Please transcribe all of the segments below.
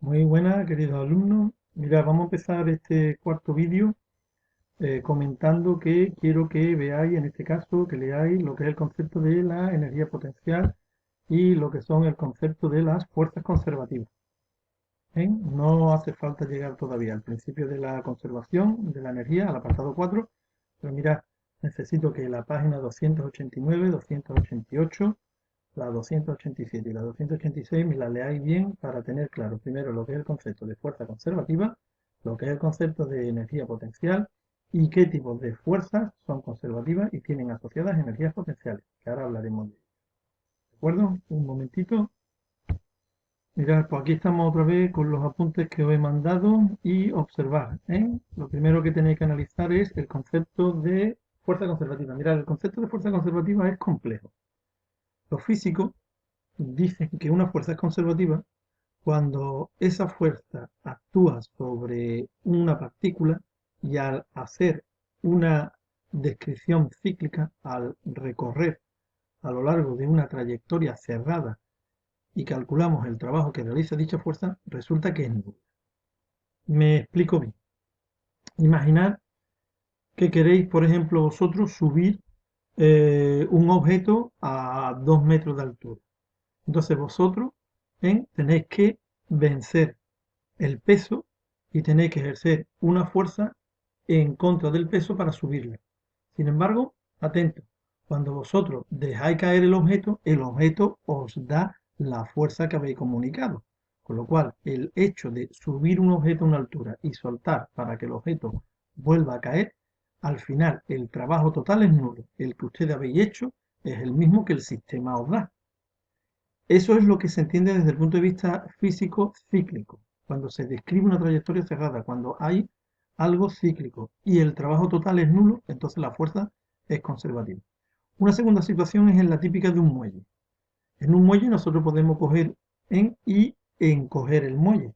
Muy buenas, queridos alumnos. Mira, vamos a empezar este cuarto vídeo comentando que quiero que veáis, en este caso, que leáis lo que es el concepto de la energía potencial y lo que son el concepto de las fuerzas conservativas. ¿Bien? No hace falta llegar todavía al principio de la conservación de la energía, al apartado 4, pero mirad, necesito que la página 289, 288, la 287 y la 286 me la leáis bien para tener claro primero lo que es el concepto de fuerza conservativa, lo que es el concepto de energía potencial y qué tipos de fuerzas son conservativas y tienen asociadas energías potenciales, que ahora hablaremos de ello. ¿De acuerdo? Un momentito. Mirad, pues aquí estamos otra vez con los apuntes que os he mandado y observar, ¿eh? Lo primero que tenéis que analizar es el concepto de fuerza conservativa. Mirad, el concepto de fuerza conservativa es complejo. Los físicos dicen que una fuerza es conservativa cuando esa fuerza actúa sobre una partícula y al hacer una descripción cíclica, al recorrer a lo largo de una trayectoria cerrada y calculamos el trabajo que realiza dicha fuerza, resulta que es nula. Me explico bien. Imaginad que queréis, por ejemplo, vosotros subir un objeto a 2 metros de altura. Entonces vosotros tenéis que vencer el peso y tenéis que ejercer una fuerza en contra del peso para subirlo. Sin embargo, atento, cuando vosotros dejáis caer el objeto os da la fuerza que habéis comunicado. Con lo cual, el hecho de subir un objeto a una altura y soltar para que el objeto vuelva a caer, al final el trabajo total es nulo. El que ustedes habéis hecho es el mismo que el sistema os da. Eso es lo que se entiende desde el punto de vista físico cíclico, cuando se describe una trayectoria cerrada, cuando hay algo cíclico y el trabajo total es nulo, entonces la fuerza es conservativa. Una segunda situación es en la típica de un muelle. En un muelle nosotros podemos coger y encoger el muelle.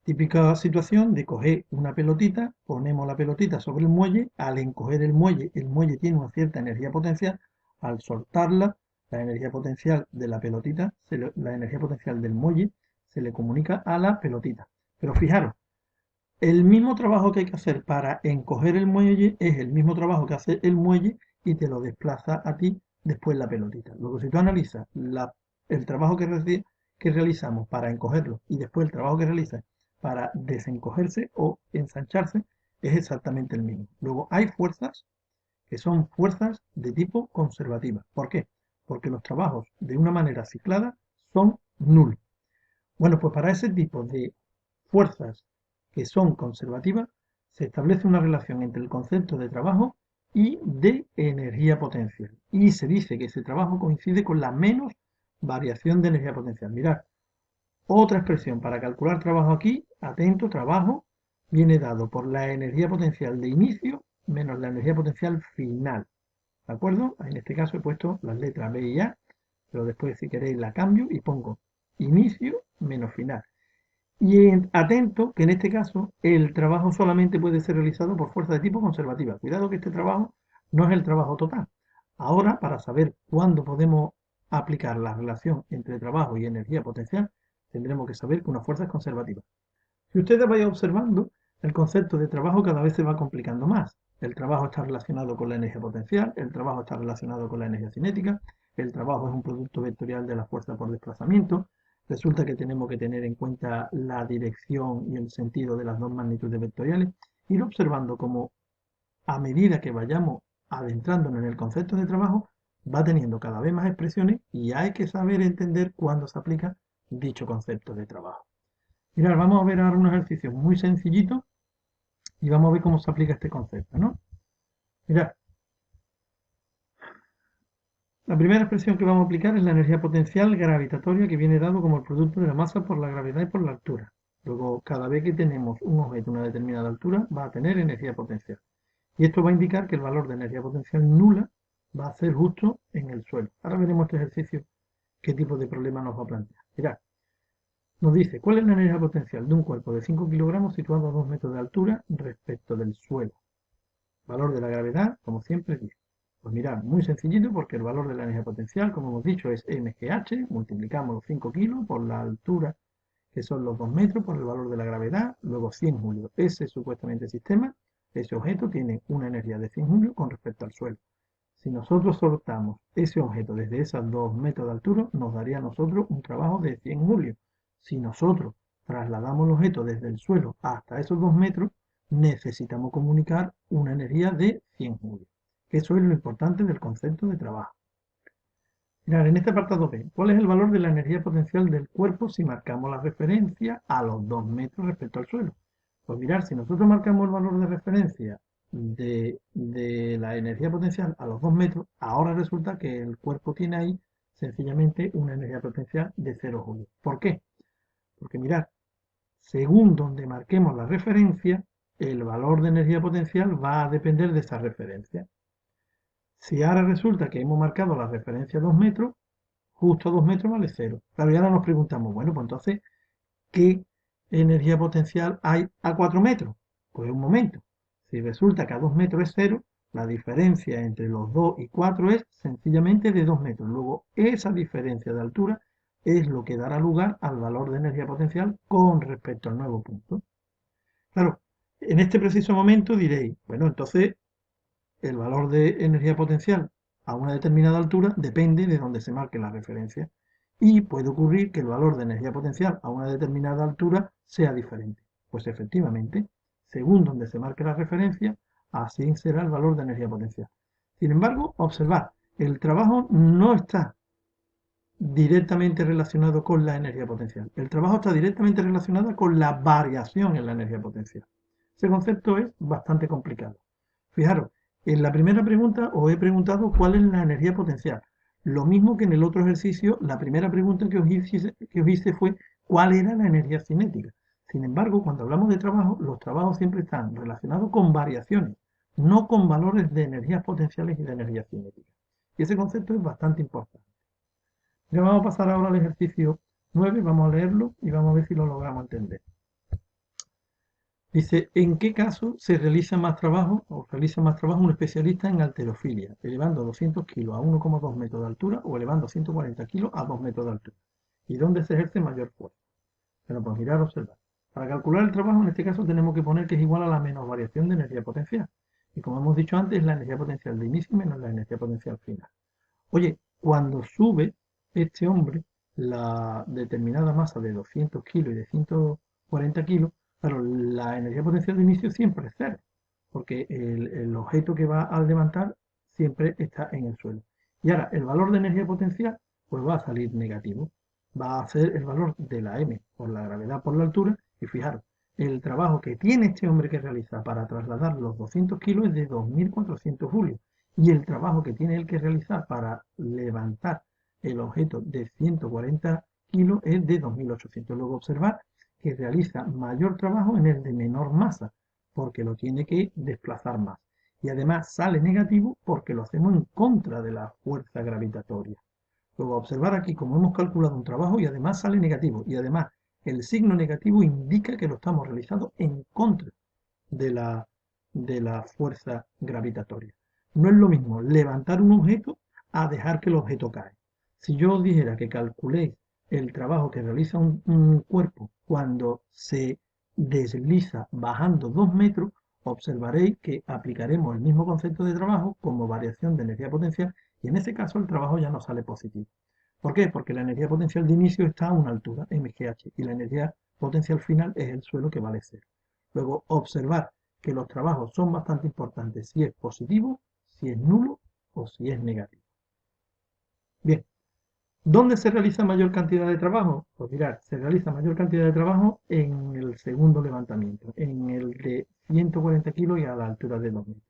Típica situación de coger una pelotita, ponemos la pelotita sobre el muelle, al encoger el muelle tiene una cierta energía potencial, al soltarla, la energía potencial de la pelotita, la energía potencial del muelle se le comunica a la pelotita. Pero fijaros, el mismo trabajo que hay que hacer para encoger el muelle es el mismo trabajo que hace el muelle y te lo desplaza a ti después la pelotita. Luego, si tú analizas el trabajo que realizamos para encogerlo y después el trabajo que realiza para desencogerse o ensancharse, es exactamente el mismo. Luego, hay fuerzas que son fuerzas de tipo conservativa. ¿Por qué? Porque los trabajos de una manera ciclada son nulos. Bueno, pues para ese tipo de fuerzas que son conservativas, se establece una relación entre el concepto de trabajo y de energía potencial. Y se dice que ese trabajo coincide con la menos variación de energía potencial. Mirad, otra expresión para calcular trabajo aquí, atento, trabajo, viene dado por la energía potencial de inicio menos la energía potencial final. ¿De acuerdo? En este caso he puesto las letras B y A, pero después si queréis la cambio y pongo inicio menos final. Y atento que en este caso el trabajo solamente puede ser realizado por fuerza de tipo conservativa. Cuidado que este trabajo no es el trabajo total. Ahora, para saber cuándo podemos aplicar la relación entre trabajo y energía potencial, tendremos que saber que una fuerza es conservativa. Si ustedes vayan observando, el concepto de trabajo cada vez se va complicando más. El trabajo está relacionado con la energía potencial, el trabajo está relacionado con la energía cinética, el trabajo es un producto vectorial de la fuerza por desplazamiento. Resulta que tenemos que tener en cuenta la dirección y el sentido de las dos magnitudes vectoriales, ir observando cómo a medida que vayamos adentrándonos en el concepto de trabajo, va teniendo cada vez más expresiones y hay que saber entender cuándo se aplica dicho concepto de trabajo. Mirad, vamos a ver ahora un ejercicio muy sencillito y vamos a ver cómo se aplica este concepto, ¿no? Mirad, la primera expresión que vamos a aplicar es la energía potencial gravitatoria que viene dado como el producto de la masa por la gravedad y por la altura. Luego, cada vez que tenemos un objeto a una determinada altura, va a tener energía potencial. Y esto va a indicar que el valor de energía potencial nula va a ser justo en el suelo. Ahora veremos este ejercicio qué tipo de problema nos va a plantear. Mirad, nos dice, ¿cuál es la energía potencial de un cuerpo de 5 kilogramos situado a 2 metros de altura respecto del suelo? Valor de la gravedad, como siempre, 10. Pues mirad, muy sencillito porque el valor de la energía potencial, como hemos dicho, es mgh, multiplicamos los 5 kilos por la altura que son los 2 metros por el valor de la gravedad, luego 100 julios. Ese supuestamente sistema, ese objeto tiene una energía de 100 julios con respecto al suelo. Si nosotros soltamos ese objeto desde esos 2 metros de altura, nos daría a nosotros un trabajo de 100 julios. Si nosotros trasladamos el objeto desde el suelo hasta esos 2 metros, necesitamos comunicar una energía de 100 julios. Eso es lo importante del concepto de trabajo. Mirad, en este apartado B, ¿cuál es el valor de la energía potencial del cuerpo si marcamos la referencia a los 2 metros respecto al suelo? Pues mirad, si nosotros marcamos el valor de referencia de la energía potencial a los 2 metros, ahora resulta que el cuerpo tiene ahí sencillamente una energía potencial de 0 julios. ¿Por qué? Porque mirad, según donde marquemos la referencia, el valor de energía potencial va a depender de esa referencia. Si ahora resulta que hemos marcado la referencia a 2 metros, justo a 2 metros vale 0. Claro, y ahora nos preguntamos, bueno, pues entonces, ¿qué energía potencial hay a 4 metros? Pues un momento. Si resulta que a 2 metros es 0, la diferencia entre los 2 y 4 es sencillamente de 2 metros. Luego, esa diferencia de altura es lo que dará lugar al valor de energía potencial con respecto al nuevo punto. Claro, en este preciso momento diréis, bueno, entonces el valor de energía potencial a una determinada altura depende de donde se marque la referencia. Y puede ocurrir que el valor de energía potencial a una determinada altura sea diferente. Pues efectivamente, según donde se marque la referencia, así será el valor de energía potencial. Sin embargo, observad, el trabajo no está directamente relacionado con la energía potencial. El trabajo está directamente relacionado con la variación en la energía potencial. Ese concepto es bastante complicado. Fijaros, en la primera pregunta os he preguntado cuál es la energía potencial. Lo mismo que en el otro ejercicio, la primera pregunta que os hice fue cuál era la energía cinética. Sin embargo, cuando hablamos de trabajo, los trabajos siempre están relacionados con variaciones, no con valores de energías potenciales y de energía cinética. Y ese concepto es bastante importante. Ya vamos a pasar ahora al ejercicio 9, vamos a leerlo y vamos a ver si lo logramos entender. Dice, ¿en qué caso se realiza más trabajo o realiza más trabajo un especialista en halterofilia, elevando 200 kilos a 1,2 metros de altura o elevando 140 kilos a 2 metros de altura? ¿Y dónde se ejerce mayor fuerza? Bueno, pues mirar, observar. Para calcular el trabajo, en este caso tenemos que poner que es igual a la menos variación de energía potencial. Y como hemos dicho antes, la energía potencial de inicio menos la energía potencial final. Oye, cuando sube este hombre la determinada masa de 200 kilos y de 140 kilos, claro, la energía potencial de inicio siempre es cero, porque el objeto que va a levantar siempre está en el suelo. Y ahora, el valor de energía potencial, pues va a salir negativo. Va a ser el valor de la m por la gravedad por la altura. Y fijaros, el trabajo que tiene este hombre que realiza para trasladar los 200 kilos es de 2.400 julios y el trabajo que tiene él que realizar para levantar el objeto de 140 kilos es de 2.800. Luego observar que realiza mayor trabajo en el de menor masa, porque lo tiene que desplazar más. Y además sale negativo porque lo hacemos en contra de la fuerza gravitatoria. Luego observar aquí como hemos calculado un trabajo y además sale negativo. Y además el signo negativo indica que lo estamos realizando en contra de la fuerza gravitatoria. No es lo mismo levantar un objeto a dejar que el objeto cae. Si yo os dijera que calculéis el trabajo que realiza un cuerpo cuando se desliza bajando 2 metros, observaréis que aplicaremos el mismo concepto de trabajo como variación de energía potencial y en ese caso el trabajo ya no sale positivo. ¿Por qué? Porque la energía potencial de inicio está a una altura, mgh, y la energía potencial final es el suelo que vale 0. Luego, observar que los trabajos son bastante importantes si es positivo, si es nulo o si es negativo. Bien, ¿dónde se realiza mayor cantidad de trabajo? Pues mirad, se realiza mayor cantidad de trabajo en el segundo levantamiento, en el de 140 kilos y a la altura de 2 metros.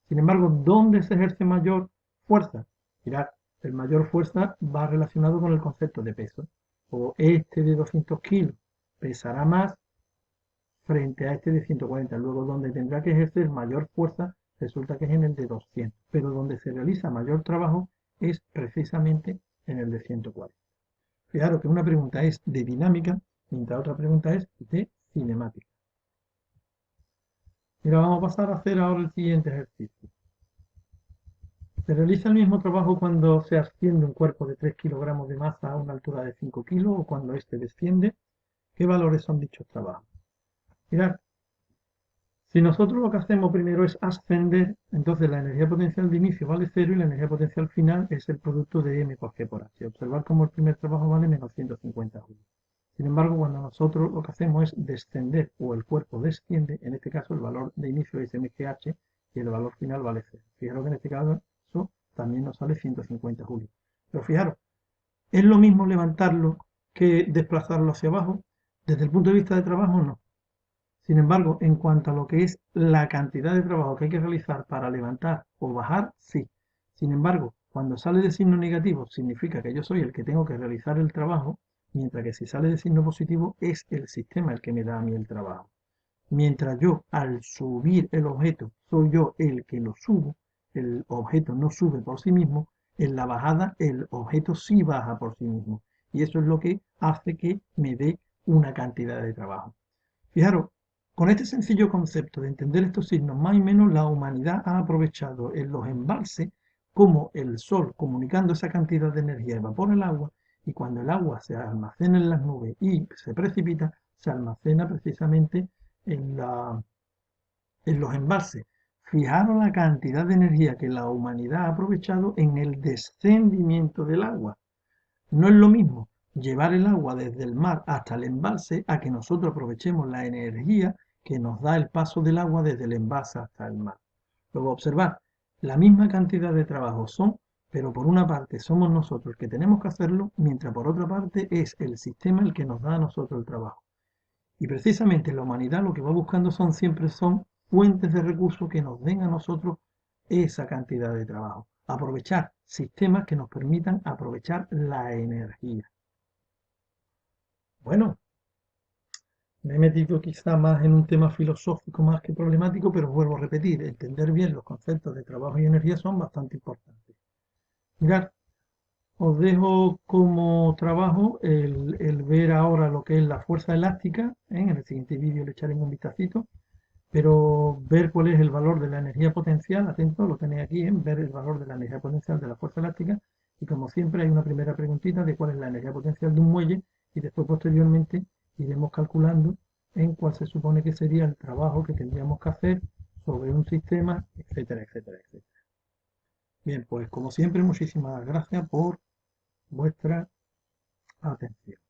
Sin embargo, ¿dónde se ejerce mayor fuerza? Mirad, el mayor fuerza va relacionado con el concepto de peso. O este de 200 kilos pesará más frente a este de 140. Luego, donde tendrá que ejercer mayor fuerza, resulta que es en el de 200. Pero donde se realiza mayor trabajo es precisamente en el de 140. Fijaros que una pregunta es de dinámica, mientras otra pregunta es de cinemática. Mira, vamos a pasar a hacer ahora el siguiente ejercicio. Se realiza el mismo trabajo cuando se asciende un cuerpo de 3 kilogramos de masa a una altura de 5 kilos o cuando éste desciende ¿Qué valores son dichos trabajos? Mirad, si nosotros lo que hacemos primero es ascender, entonces la energía potencial de inicio vale cero y la energía potencial final es el producto de m por g por h. Observar cómo el primer trabajo vale menos 150 julios. Sin embargo, cuando nosotros lo que hacemos es descender o el cuerpo desciende, en este caso el valor de inicio es mgh y el valor final vale cero. Fijaros que en este caso también nos sale 150 julios. Pero fijaros, ¿es lo mismo levantarlo que desplazarlo hacia abajo? Desde el punto de vista de trabajo, no. Sin embargo, en cuanto a lo que es la cantidad de trabajo que hay que realizar para levantar o bajar, sí. Sin embargo, cuando sale de signo negativo, significa que yo soy el que tengo que realizar el trabajo, mientras que si sale de signo positivo, es el sistema el que me da a mí el trabajo. Mientras yo, al subir el objeto, soy yo el que lo subo, el objeto no sube por sí mismo, en la bajada el objeto sí baja por sí mismo. Y eso es lo que hace que me dé una cantidad de trabajo. Fijaros, con este sencillo concepto de entender estos signos, más o menos la humanidad ha aprovechado en los embalses como el sol comunicando esa cantidad de energía evapora el agua y cuando el agua se almacena en las nubes y se precipita, se almacena precisamente en, en los embalses. Fijaros la cantidad de energía que la humanidad ha aprovechado en el descendimiento del agua. No es lo mismo llevar el agua desde el mar hasta el embalse a que nosotros aprovechemos la energía que nos da el paso del agua desde el embalse hasta el mar. Luego observar, la misma cantidad de trabajo son, pero por una parte somos nosotros los que tenemos que hacerlo, mientras por otra parte es el sistema el que nos da a nosotros el trabajo. Y precisamente la humanidad lo que va buscando siempre son fuentes de recursos que nos den a nosotros esa cantidad de trabajo. Aprovechar sistemas que nos permitan aprovechar la energía. Bueno, me he metido quizá más en un tema filosófico más que problemático, pero vuelvo a repetir, entender bien los conceptos de trabajo y energía son bastante importantes. Mirad, os dejo como trabajo el ver ahora lo que es la fuerza elástica, ¿eh? En el siguiente vídeo le echaré un vistacito, pero ver cuál es el valor de la energía potencial, atento, lo tenéis aquí, en ver el valor de la energía potencial de la fuerza elástica, y como siempre hay una primera preguntita de cuál es la energía potencial de un muelle, y después posteriormente iremos calculando en cuál se supone que sería el trabajo que tendríamos que hacer sobre un sistema, etcétera, etcétera, etcétera. Bien, pues como siempre, muchísimas gracias por vuestra atención.